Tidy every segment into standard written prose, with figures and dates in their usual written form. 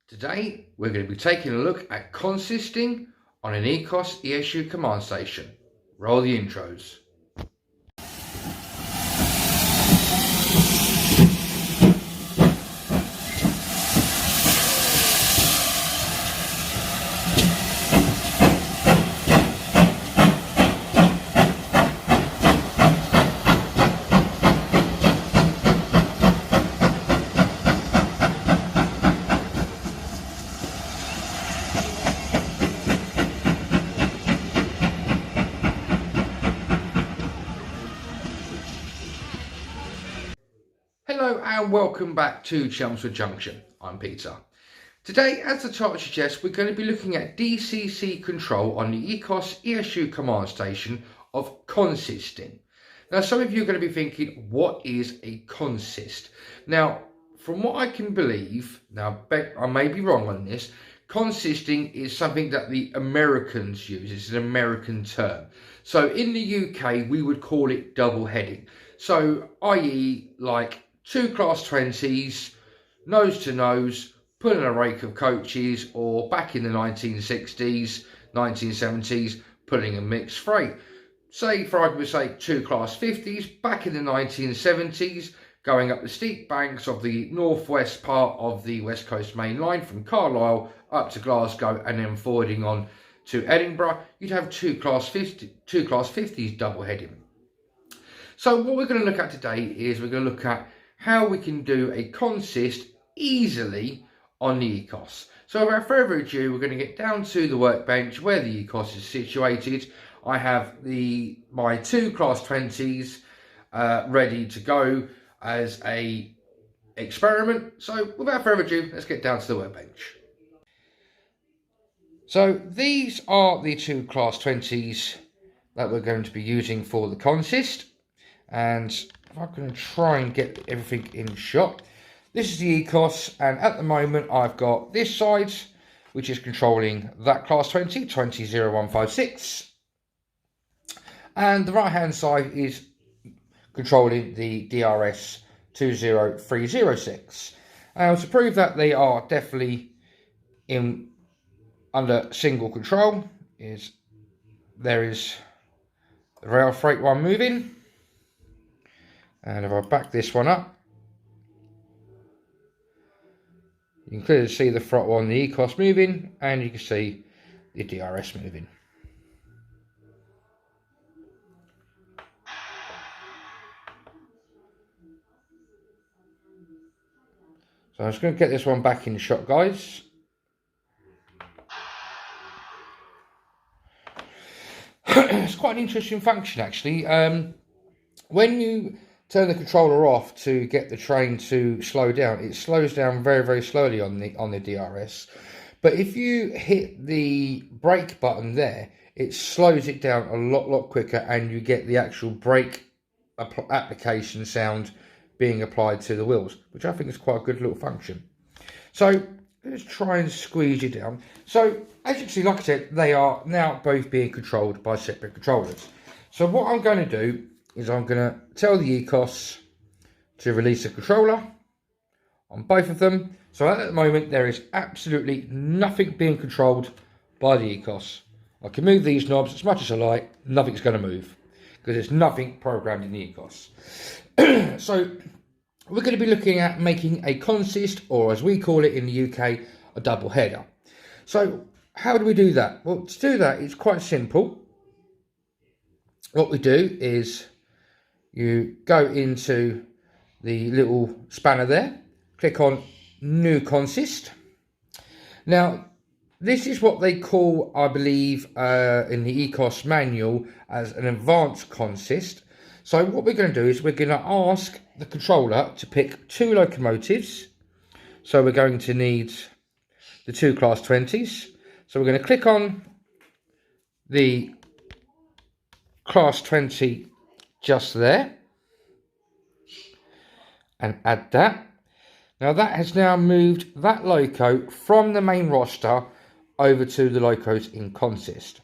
Today we're going to be taking a look at consisting on an Ecos Esu Command Station. Roll the intros. Hello and welcome back to Chelmswood Junction. I'm Peter. Today, as the title suggests, we're going to be looking at DCC control on the Ecos Esu Command Station of consisting. Now, some of you are going to be thinking, what is a consist? Now, from what I can believe, now I may be wrong on this, consisting is something that the Americans use. It's an American term. So in the UK, we would call it double heading. So, i.e. like two class 20s, nose to nose, pulling a rake of coaches, or back in the 1960s, 1970s, pulling a mixed freight. Say, for argument's sake, two class 50s, back in the 1970s, going up the steep banks of the northwest part of the West Coast Main Line from Carlisle up to Glasgow and then forwarding on to Edinburgh, you'd have two class 50s double heading. So what we're going to look at today is we're going to look at how we can do a consist easily on the Ecos. So without further ado, we're going to get down to the workbench where the Ecos is situated. I have my two class 20s ready to go as a experiment. So without further ado, let's get down to the workbench. So these are the two class 20s that we're going to be using for the consist. And if I'm going to try and get everything in shot, this is the Ecos, and at the moment I've got this side, which is controlling that class 20156, and the right hand side is controlling the DRS 20306. To prove that they are definitely under single control, there is the rail freight one moving. And if I back this one up, you can clearly see the throttle on the Ecos moving, and you can see the DRS moving. So I'm just going to get this one back in shot, guys. It's quite an interesting function, actually. When you turn the controller off to get the train to slow down, it slows down very, very slowly on the DRS. But if you hit the brake button there, it slows it down a lot quicker, and you get the actual brake application sound being applied to the wheels, which I think is quite a good little function. So let's try and squeeze you down. So as you can see, like I said, they are now both being controlled by separate controllers. So what I'm going to do is I'm going to tell the Ecos to release the controller on both of them. So at the moment, there is absolutely nothing being controlled by the Ecos. I can move these knobs as much as I like, nothing's going to move, because there's nothing programmed in the Ecos. So we're going to be looking at making a consist, or as we call it in the UK, a double header. So how do we do that? Well, to do that, it's quite simple. What we do is you go into the little spanner there, click on New Consist. Now, this is what they call, I believe, in the Ecos manual as an advanced consist. So what we're going to do is we're going to ask the controller to pick two locomotives. So we're going to need the two class 20s. So we're going to click on the class 20 just there and add that. Now that has now moved that loco from the main roster over to the locos in consist.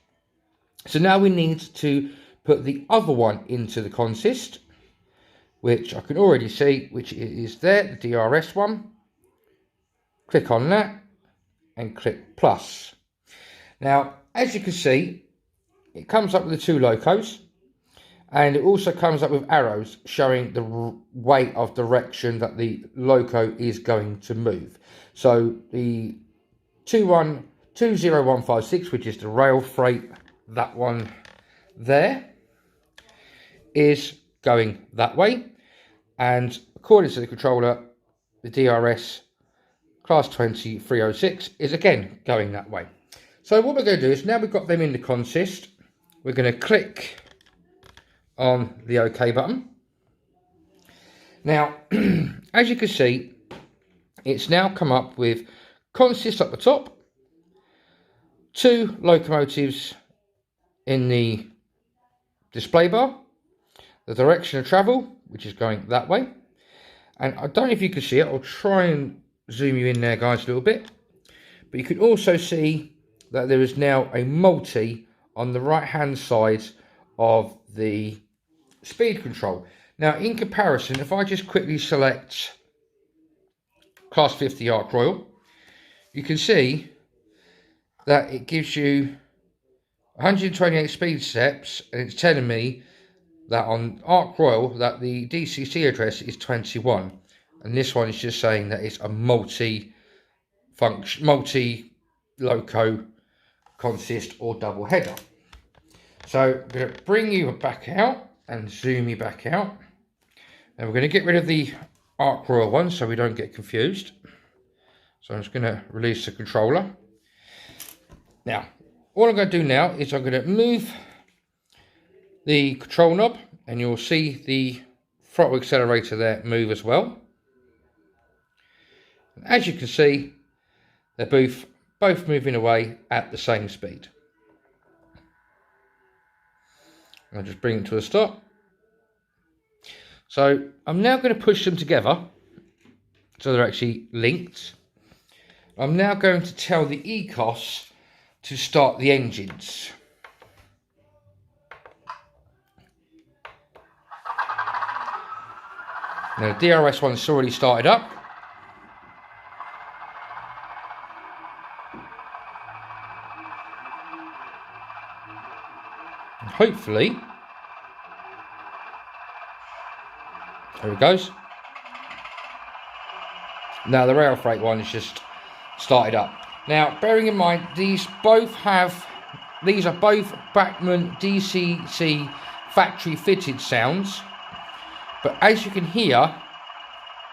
So now we need to put the other one into the consist, which I can already see, which is there, the DRS one. Click on that, and click plus. Now, as you can see, it comes up with the two locos, and it also comes up with arrows showing the way of direction that the loco is going to move. So the 20156, which is the rail freight, that one there, is going that way, and according to the controller, the DRS class 20 306 is again going that way. So what we're going to do is, now we've got them in the consist, we're going to click on the OK button. Now, as you can see, it's now come up with consist at the top, two locomotives in the display bar, the direction of travel, which is going that way, and I don't know if you can see it, I'll try and zoom you in there, guys, a little bit, but you can also see that there is now a multi on the right hand side of the speed control. Now, in comparison, if I just quickly select class 50 Arc Royal, you can see that it gives you 128 speed steps, and it's telling me that on Arc Royal that the DCC address is 21, and this one is just saying that it's a multi-loco consist or double header. So I'm going to bring you back out and zoom you back out, and we're going to get rid of the Arc Royal one so we don't get confused. So I'm just going to release the controller. Now, all I'm going to do now is I'm going to move the control knob, and you'll see the throttle accelerator there move as well. And as you can see, they're both moving away at the same speed. I'll just bring it to a stop. So I'm now going to push them together so they're actually linked. I'm now going to tell the Ecos to start the engines. Now the DRS one's already started up. And hopefully, there it goes. Now the rail freight one is just started up. Now, bearing in mind, these are both Bachmann DCC factory fitted sounds, but as you can hear,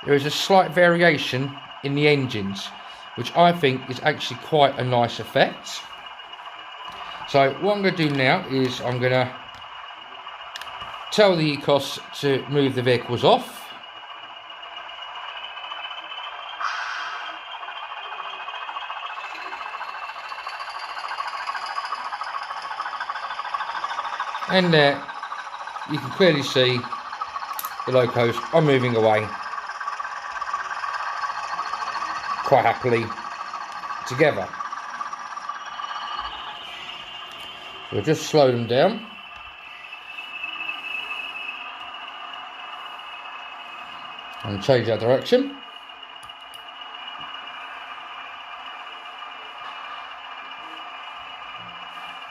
there is a slight variation in the engines, which I think is actually quite a nice effect. So what I'm going to do now is I'm going to tell the Ecos to move the vehicles off. And there you can clearly see the locos are moving away quite happily together. We'll just slow them down. And change our direction.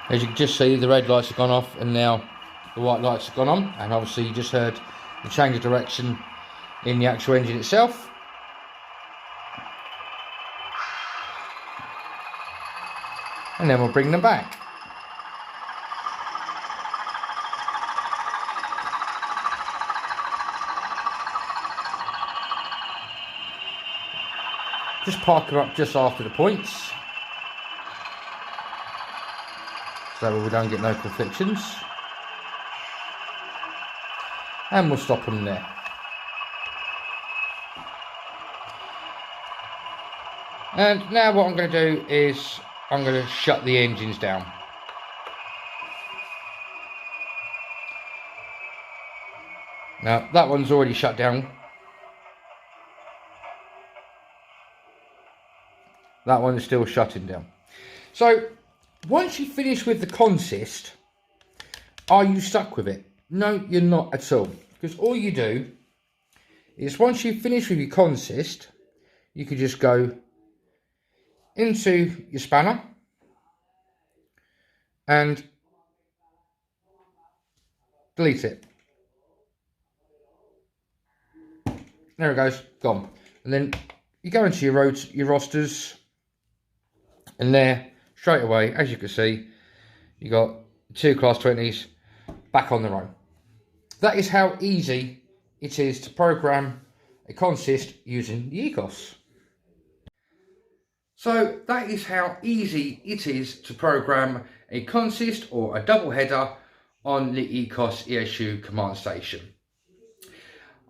As you can just see, the red lights have gone off and now the white lights have gone on, and obviously you just heard the change of direction in the actual engine itself. And then we'll bring them back. Just park them up just after the points, so we don't get no conflictions, and we'll stop them there. And now what I'm going to do is I'm going to shut the engines down. Now that one's already shut down. That one is still shutting down. So once you finish with the consist, are you stuck with it? No, you're not at all. Because all you do is once you finish with your consist, you could just go into your spanner and delete it. There it goes, gone. And then you go into your roads, your rosters, and there, straight away, as you can see, you got 2 Class 20s back on their own. That is how easy it is to program a consist using the Ecos. So that is how easy it is to program a consist or a double header on the Ecos Esu Command Station.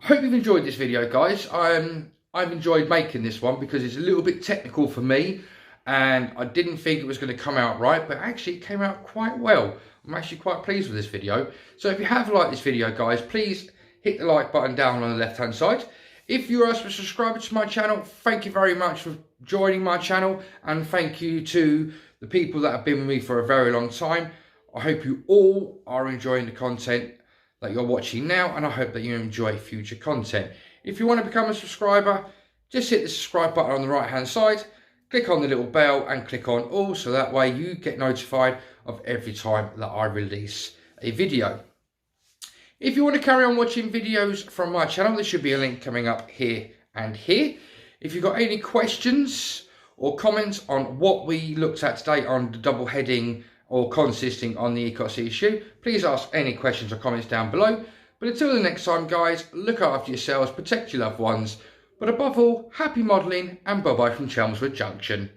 I hope you've enjoyed this video, guys. I've enjoyed making this one because it's a little bit technical for me and I didn't think it was going to come out right, but actually it came out quite well. I'm actually quite pleased with this video. So if you have liked this video, guys, please hit the like button down on the left hand side. If you are a subscriber to my channel, thank you very much for joining my channel, and thank you to the people that have been with me for a very long time. I hope you all are enjoying the content that you're watching now, and I hope that you enjoy future content. If you want to become a subscriber, just hit the subscribe button on the right hand side, click on the little bell and click on all, so that way you get notified of every time that I release a video. If you want to carry on watching videos from my channel, there should be a link coming up here and here. If you've got any questions or comments on what we looked at today on the double heading or consisting on the Ecos Esu, please ask any questions or comments down below. But until the next time, guys, look after yourselves, protect your loved ones, but above all, happy modelling, and bye-bye from Chelmswood Junction.